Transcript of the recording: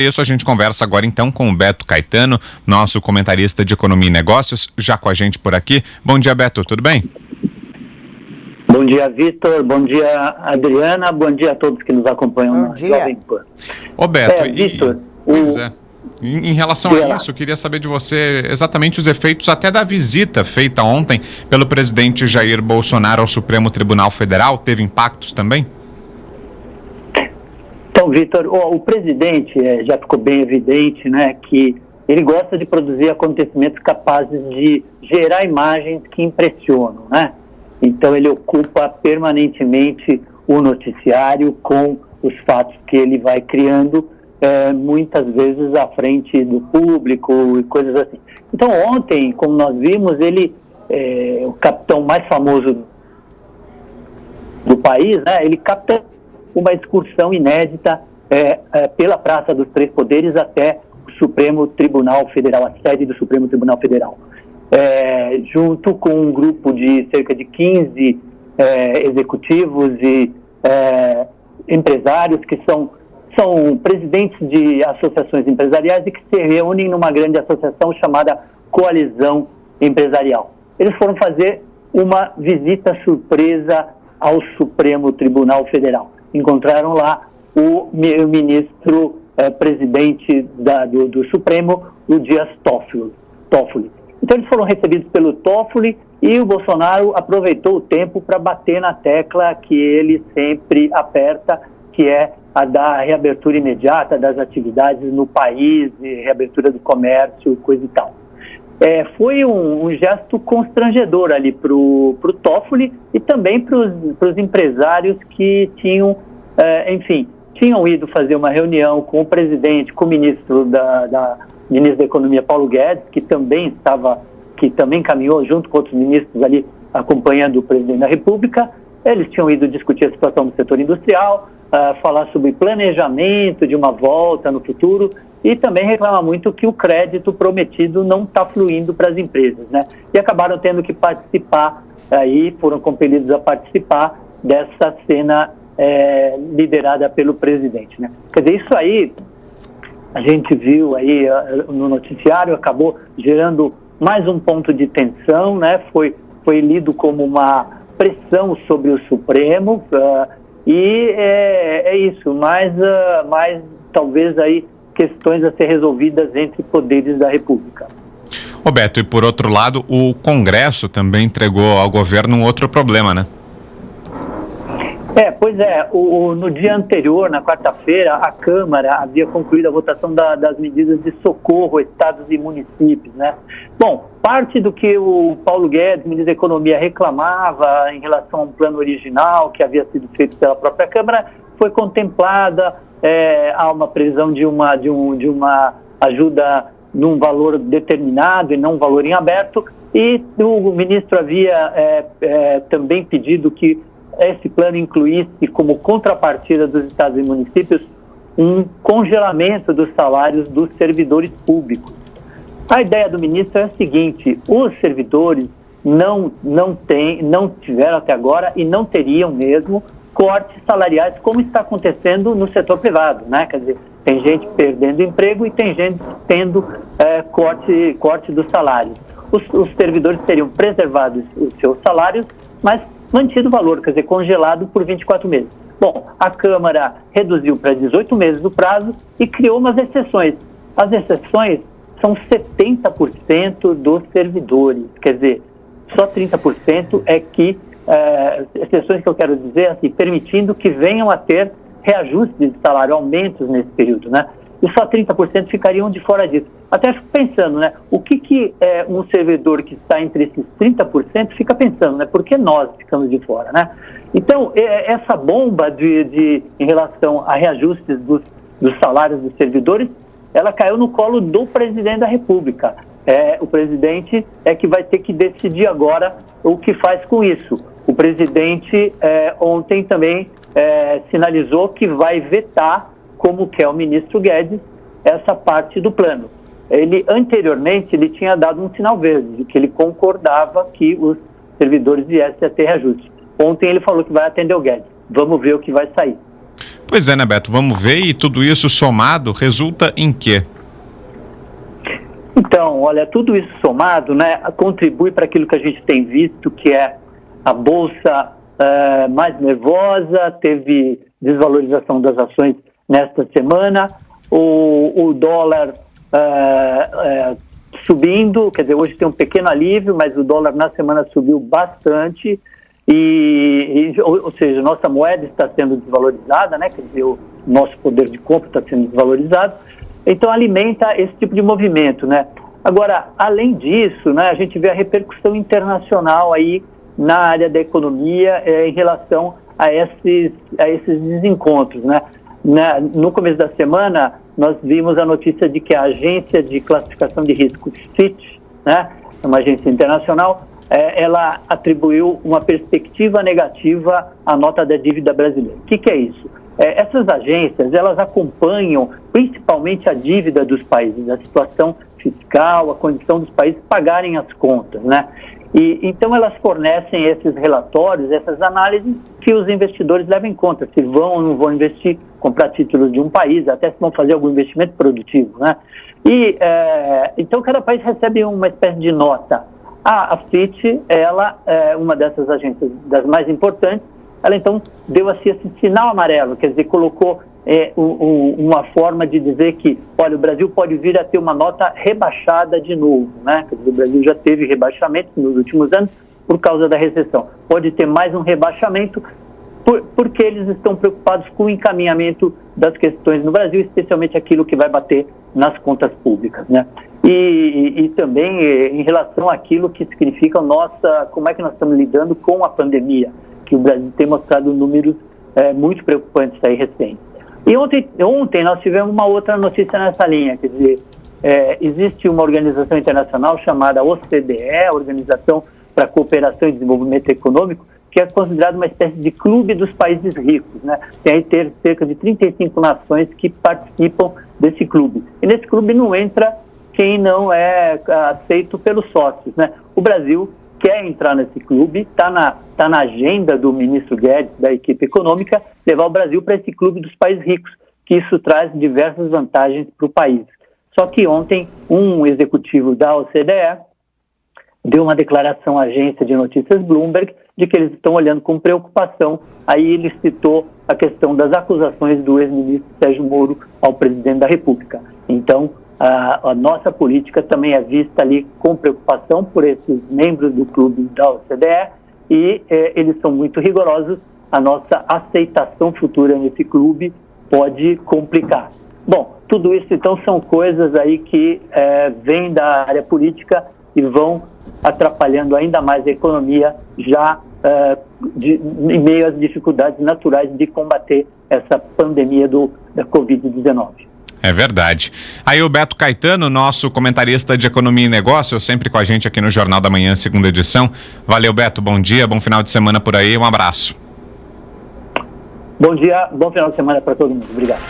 Isso a gente conversa agora então com o Beto Caetano, nosso comentarista de Economia e Negócios, já com a gente por aqui. Bom dia, Beto, tudo bem? Bom dia, Vitor. Bom dia, Adriana. Bom dia a todos que nos acompanham na Jovem Pan. Ô, Beto, Vitor, em relação a isso, eu queria saber de você exatamente os efeitos até da visita feita ontem pelo presidente Jair Bolsonaro ao Supremo Tribunal Federal. Teve impactos também? Então, Vitor, o presidente já ficou bem evidente, né, que ele gosta de produzir acontecimentos capazes de gerar imagens que impressionam, né? Então ele ocupa permanentemente o noticiário com os fatos que ele vai criando, muitas vezes à frente do público e coisas assim. Então ontem, como nós vimos, ele, o capitão mais famoso do país, né, ele capta uma excursão inédita pela Praça dos Três Poderes até o Supremo Tribunal Federal, a sede do Supremo Tribunal Federal. Junto com um grupo de cerca de 15 executivos e empresários que são presidentes de associações empresariais e que se reúnem numa grande associação chamada Coalizão Empresarial. Eles foram fazer uma visita surpresa ao Supremo Tribunal Federal. Encontraram lá o ministro presidente do Supremo, o Dias Toffoli. Então eles foram recebidos pelo Toffoli e o Bolsonaro aproveitou o tempo para bater na tecla que ele sempre aperta, que é a da reabertura imediata das atividades no país, reabertura do comércio, coisa e tal. Foi um gesto constrangedor ali para o Toffoli e também para os empresários que tinham ido fazer uma reunião com o presidente, com o ministro ministro da Economia, Paulo Guedes, que também caminhou junto com outros ministros ali, acompanhando o presidente da República. Eles tinham ido discutir a situação do setor industrial, falar sobre planejamento de uma volta no futuro e também reclamar muito que o crédito prometido não está fluindo para as empresas, né? E acabaram tendo que participar, aí foram compelidos a participar dessa cena liderada pelo presidente, né? Quer dizer, isso aí a gente viu aí no noticiário, acabou gerando mais um ponto de tensão, né? Foi lido como uma pressão sobre o Supremo e é isso, mais talvez aí questões a ser resolvidas entre poderes da República. Roberto, e por outro lado, o Congresso também entregou ao governo um outro problema, né? Pois é, no dia anterior, na quarta-feira, a Câmara havia concluído a votação das medidas de socorro a estados e municípios, né? Bom, parte do que o Paulo Guedes, ministro da Economia, reclamava em relação ao plano original que havia sido feito pela própria Câmara foi contemplada, há uma previsão de uma ajuda num valor determinado e não um valor em aberto, e o ministro havia também pedido que esse plano incluísse como contrapartida dos estados e municípios um congelamento dos salários dos servidores públicos. A ideia do ministro é a seguinte: os servidores não tiveram até agora e não teriam mesmo cortes salariais como está acontecendo no setor privado, né? Quer dizer, tem gente perdendo emprego e tem gente tendo corte dos salários. Os servidores teriam preservado os seus salários, mas mantido o valor, quer dizer, congelado por 24 meses. Bom, a Câmara reduziu para 18 meses o prazo e criou umas exceções. As exceções são 70% dos servidores, quer dizer, só 30% é que, exceções que eu quero dizer, assim, permitindo que venham a ter reajustes de salário, aumentos nesse período, né? E só 30% ficariam de fora disso. Até fico pensando, né? O que um servidor que está entre esses 30% fica pensando, né? Por que nós ficamos de fora, né? Então, essa bomba em relação a reajustes dos salários dos servidores, ela caiu no colo do presidente da República. O presidente é que vai ter que decidir agora o que faz com isso. O presidente ontem também sinalizou que vai vetar, como quer o ministro Guedes, essa parte do plano. Anteriormente, ele tinha dado um sinal verde, de que ele concordava que os servidores viessem a ter reajuste. Ontem ele falou que vai atender o Guedes. Vamos ver o que vai sair. Pois é, né, Beto? Vamos ver, e tudo isso somado resulta em quê? Então, olha, tudo isso somado, né, contribui para aquilo que a gente tem visto, que é a Bolsa mais nervosa, teve desvalorização das ações nesta semana, o dólar subindo, quer dizer, hoje tem um pequeno alívio, mas o dólar na semana subiu bastante, ou seja, nossa moeda está sendo desvalorizada, né, quer dizer, o nosso poder de compra está sendo desvalorizado, então alimenta esse tipo de movimento, né. Agora, além disso, né, a gente vê a repercussão internacional aí na área da economia em relação a esses desencontros, né. No começo da semana, nós vimos a notícia de que a agência de classificação de risco Fitch, né, uma agência internacional, ela atribuiu uma perspectiva negativa à nota da dívida brasileira. O que é isso? Essas agências, elas acompanham principalmente a dívida dos países, a situação fiscal, a condição dos países pagarem as contas, né? E então elas fornecem esses relatórios, essas análises que os investidores levam em conta, se vão ou não vão investir, comprar títulos de um país, até se vão fazer algum investimento produtivo, né? E então cada país recebe uma espécie de nota. A Fitch, ela é uma dessas agências das mais importantes, ela então deu assim esse sinal amarelo, quer dizer, colocou uma forma de dizer que, olha, o Brasil pode vir a ter uma nota rebaixada de novo, né? Quer dizer, o Brasil já teve rebaixamento nos últimos anos por causa da recessão. Pode ter mais um rebaixamento porque eles estão preocupados com o encaminhamento das questões no Brasil, especialmente aquilo que vai bater nas contas públicas, né? E também em relação àquilo que significa como é que nós estamos lidando com a pandemia, que o Brasil tem mostrado números muito preocupantes aí recentes. E ontem nós tivemos uma outra notícia nessa linha, quer dizer, existe uma organização internacional chamada OCDE, Organização para a Cooperação e Desenvolvimento Econômico, que é considerada uma espécie de clube dos países ricos, né? Tem aí cerca de 35 nações que participam desse clube. E nesse clube não entra quem não é aceito pelos sócios, né? O Brasil quer entrar nesse clube, está na agenda do ministro Guedes, da equipe econômica, levar o Brasil para esse clube dos países ricos, que isso traz diversas vantagens para o país. Só que ontem, um executivo da OCDE deu uma declaração à agência de notícias Bloomberg de que eles estão olhando com preocupação. Aí ele citou a questão das acusações do ex-ministro Sérgio Moro ao presidente da República. Então, a nossa política também é vista ali com preocupação por esses membros do clube da OCDE e eles são muito rigorosos. A nossa aceitação futura nesse clube pode complicar. Bom, tudo isso então são coisas aí que vêm da área política e vão atrapalhando ainda mais a economia já em meio às dificuldades naturais de combater essa pandemia da Covid-19. É verdade. Aí o Beto Caetano, nosso comentarista de Economia e Negócio, sempre com a gente aqui no Jornal da Manhã, segunda edição. Valeu, Beto, bom dia, bom final de semana por aí, um abraço. Bom dia, bom final de semana para todo mundo. Obrigado.